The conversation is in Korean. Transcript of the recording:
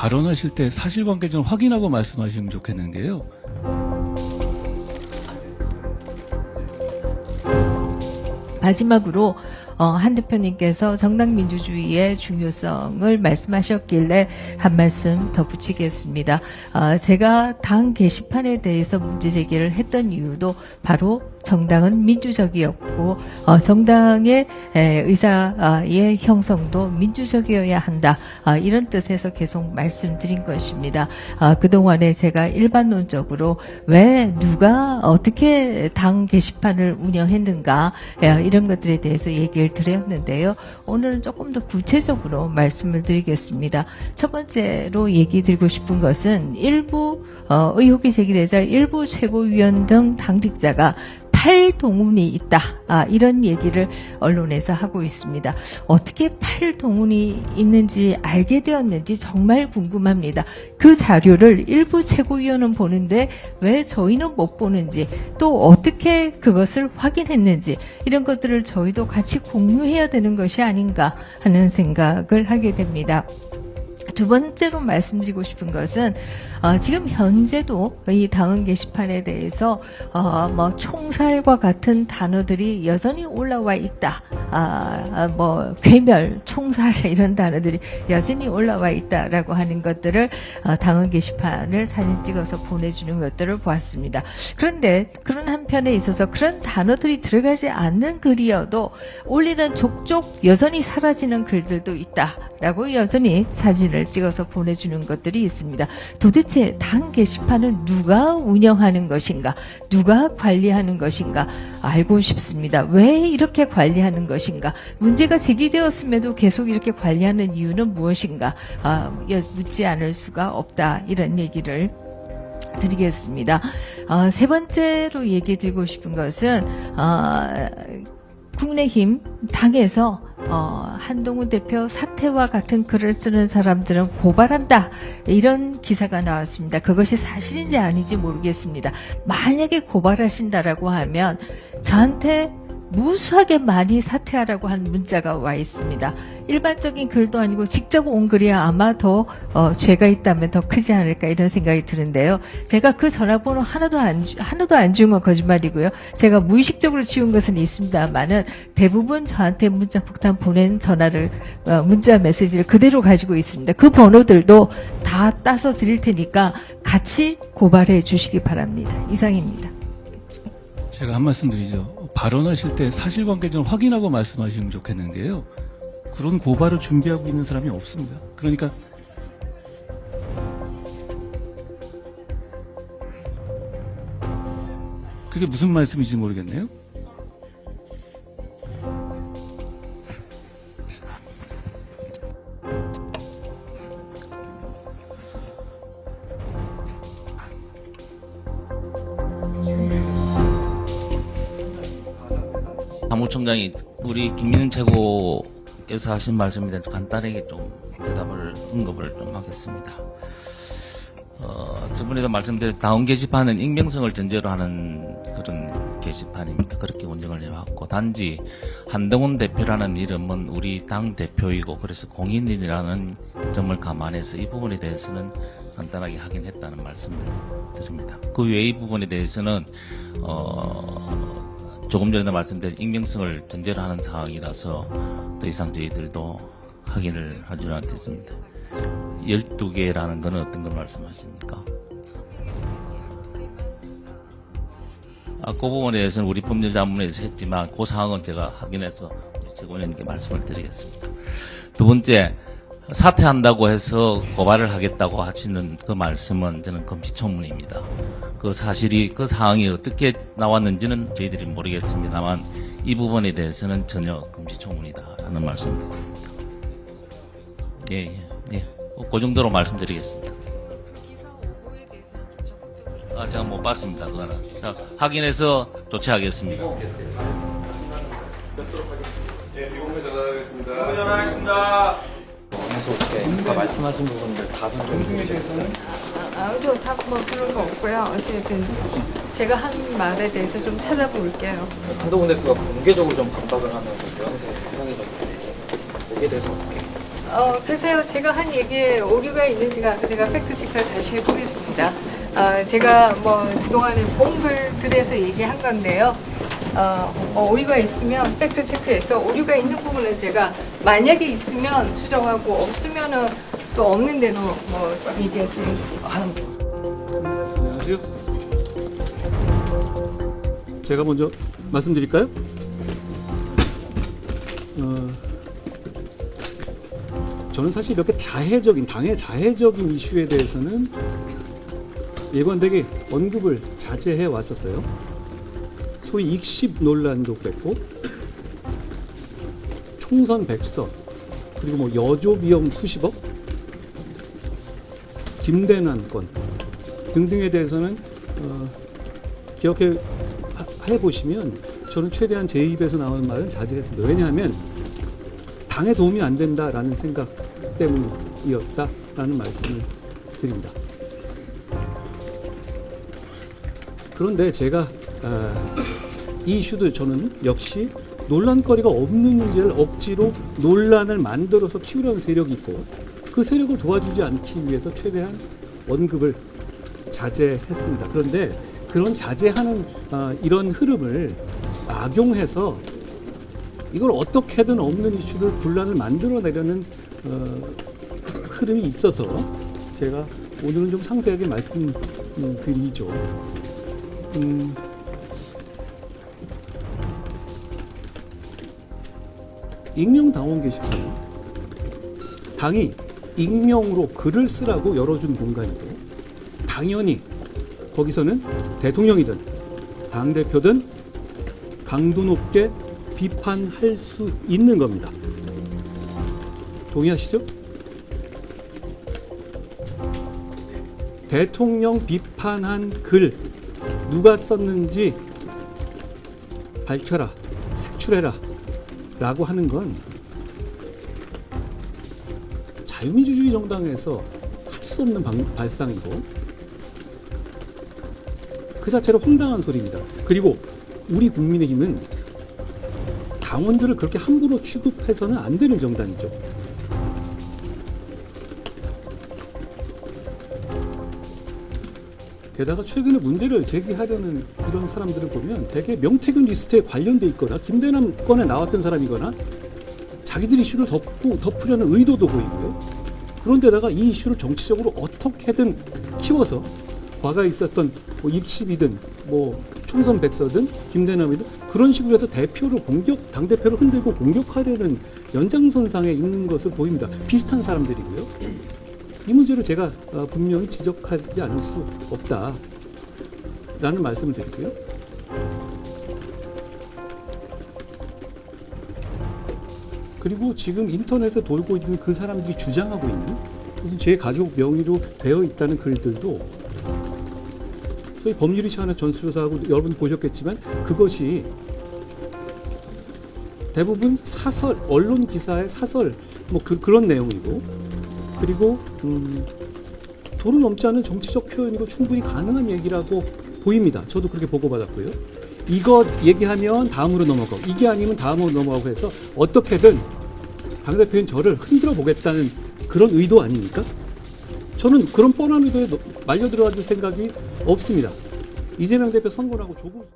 발언하실 때 사실관계 좀 확인하고 말씀하시면 좋겠는데요. 마지막으로 한 대표님께서 정당 민주주의의 중요성을 말씀하셨길래 한 말씀 덧붙이겠습니다. 제가 당 게시판에 대해서 문제 제기를 했던 이유도 바로 정당은 민주적이었고 정당의 의사의 형성도 민주적이어야 한다. 이런 뜻에서 계속 말씀드린 것입니다. 그동안에 제가 일반론적으로 왜 누가 어떻게 당 게시판을 운영했는가 이런 것들에 대해서 얘기를 드렸는데요. 오늘은 조금 더 구체적으로 말씀을 드리겠습니다. 첫 번째로 얘기 드리고 싶은 것은 일부 의혹이 제기되자 일부 최고위원 등 당직자가 팔동훈이 있다. 이런 얘기를 언론에서 하고 있습니다. 어떻게 팔동훈이 있는지 알게 되었는지 정말 궁금합니다. 그 자료를 일부 최고위원은 보는데 왜 저희는 못 보는지, 또 어떻게 그것을 확인했는지, 이런 것들을 저희도 같이 공유해야 되는 것이 아닌가 하는 생각을 하게 됩니다. 두 번째로 말씀드리고 싶은 것은 지금 현재도 이 당헌 게시판에 대해서 뭐 총살과 같은 단어들이 여전히 올라와 있다. 뭐 괴멸, 총살 이런 단어들이 여전히 올라와 있다라고 하는 것들을 당헌 게시판을 사진 찍어서 보내주는 것들을 보았습니다. 그런데 그런 한편에 있어서 그런 단어들이 들어가지 않는 글이어도 올리는 족족 여전히 사라지는 글들도 있다라고 여전히 사진을 찍어서 보내주는 것들이 있습니다. 도대체 당 게시판은 누가 운영하는 것인가, 누가 관리하는 것인가 알고 싶습니다. 왜 이렇게 관리하는 것인가, 문제가 제기되었음에도 계속 이렇게 관리하는 이유는 무엇인가 묻지 않을 수가 없다, 이런 얘기를 드리겠습니다. 세 번째로 얘기 드리고 싶은 것은 국민의힘 당에서 한동훈 대표 사퇴와 같은 글을 쓰는 사람들은 고발한다, 이런 기사가 나왔습니다. 그것이 사실인지 아닌지 모르겠습니다. 만약에 고발하신다라고 하면 저한테 무수하게 많이 사퇴하라고 한 문자가 와 있습니다. 일반적인 글도 아니고 직접 온 글이야 아마 더 죄가 있다면 더 크지 않을까, 이런 생각이 드는데요. 제가 그 전화번호 하나도 안 지운 건 거짓말이고요. 제가 무의식적으로 지운 것은 있습니다만은 대부분 저한테 문자 폭탄 보낸 문자 메시지를 그대로 가지고 있습니다. 그 번호들도 다 따서 드릴 테니까 같이 고발해 주시기 바랍니다. 이상입니다. 제가 한 말씀 드리죠. 발언하실 때 사실관계 좀 확인하고 말씀하시면 좋겠는데요. 그런 고발을 준비하고 있는 사람이 없습니다. 그러니까 그게 무슨 말씀인지 모르겠네요. 사무총장이 우리 김민은 최고께서 하신 말씀에 대해서 간단하게 좀 언급을 좀 하겠습니다. 저번에도 말씀드린 당원 게시판은 익명성을 전제로 하는 그런 게시판입니다. 그렇게 운영을 해왔고, 단지 한동훈 대표라는 이름은 우리 당 대표이고 그래서 공인이라는 점을 감안해서 이 부분에 대해서는 간단하게 확인했다는 말씀을 드립니다. 그 외의 부분에 대해서는 조금 전에 말씀드린 익명성을 전제로 하는 상황이라서 더 이상 저희들도 확인을 하지는 않겠습니다. 12개라는 건 어떤 걸 말씀하십니까? 그 부분에 대해서는 우리 법률자문에서 했지만 그 상황은 제가 확인해서 최고위원님께 말씀을 드리겠습니다. 두 번째, 사퇴한다고 해서 고발을 하겠다고 하시는 그 말씀은 저는 금시초문입니다. 그 사실이, 그 상황이 어떻게 나왔는지는 저희들이 모르겠습니다만 이 부분에 대해서는 전혀 금시초문이다라는 말씀을 드립니다. 예. 그 정도로 말씀드리겠습니다. 제가 못 봤습니다. 그거는. 자, 확인해서 조치하겠습니다. 네, 비공개 전화하겠습니다. 그래서 어떻게 아까 말씀하신 부분들 답은 좀 해주셨어요? 뭐 그런 거 없고요. 어쨌든 제가 한 말에 대해서 좀 찾아볼게요. 한동훈 대표가 공개적으로 좀 반박을 하면서 모양새 해명이 좀 거기에 대해서 어떻게? 글쎄요, 제가 한 얘기에 오류가 있는지 가서 제가 팩트 체크를 다시 해보겠습니다. 제가 뭐 그동안에 본 글들에서 얘기한 건데요. 오류가 있으면 팩트 체크해서 오류가 있는 부분은 제가 만약에 있으면 수정하고 없으면은 또 없는 대로 뭐 얘기하지. 안녕하세요. 제가 먼저 말씀드릴까요? 저는 사실 이렇게 당의 자해적인 이슈에 대해서는 일관되게 언급을 자제해 왔었어요. 소위 익십 논란도 그랬고, 총선 백서, 그리고 뭐 여조 비용 수십억, 김대남 건 등등에 대해서는 기억해 보시면 저는 최대한 제 입에서 나오는 말은 자제했습니다. 왜냐하면 당에 도움이 안 된다라는 생각 때문이었다라는 말씀을 드립니다. 그런데 제가 이 이슈들 저는 역시 논란거리가 없는 문제를 억지로 논란을 만들어서 키우려는 세력이 있고, 그 세력을 도와주지 않기 위해서 최대한 언급을 자제했습니다. 그런데 그런 자제하는 이런 흐름을 악용해서 이걸 어떻게든 없는 이슈를 분란을 만들어내려는 흐름이 있어서 제가 오늘은 좀 상세하게 말씀드리죠. 익명 당원 게시판, 당이 익명으로 글을 쓰라고 열어준 공간이고, 당연히 거기서는 대통령이든 당대표든 강도 높게 비판할 수 있는 겁니다. 동의하시죠? 대통령 비판한 글 누가 썼는지 밝혀라, 색출해라 라고 하는 건 자유민주주의 정당에서 할 수 없는 발상이고, 그 자체로 황당한 소리입니다. 그리고 우리 국민의힘은 당원들을 그렇게 함부로 취급해서는 안 되는 정당이죠. 게다가 최근에 문제를 제기하려는 이런 사람들을 보면 대개 명태균 리스트에 관련돼 있거나 김대남 건에 나왔던 사람이거나 자기들 이슈를 덮으려는 의도도 보이고요. 그런데다가 이 이슈를 정치적으로 어떻게든 키워서 과거에 있었던 뭐 입십이든 뭐 총선 백서든 김대남이든 그런 식으로 해서 당대표를 흔들고 공격하려는 연장선상에 있는 것을 보입니다. 비슷한 사람들이고요. 이 문제를 제가 분명히 지적하지 않을 수 없다라는 말씀을 드리고요. 그리고 지금 인터넷에 돌고 있는 그 사람들이 주장하고 있는 무슨 제 가족 명의로 되어 있다는 글들도 저희 법률위 차원의 전수조사하고 여러분 보셨겠지만 그것이 대부분 사설, 언론 기사의 사설 뭐 그런 내용이고, 그리고 도를 넘지 않은 정치적 표현이고 충분히 가능한 얘기라고 보입니다. 저도 그렇게 보고받았고요. 이거 얘기하면 다음으로 넘어가고 이게 아니면 다음으로 넘어가고 해서 어떻게든 당대표인 저를 흔들어 보겠다는 그런 의도 아닙니까? 저는 그런 뻔한 의도에 말려 들어갈 생각이 없습니다. 이재명 대표 선거라고 조국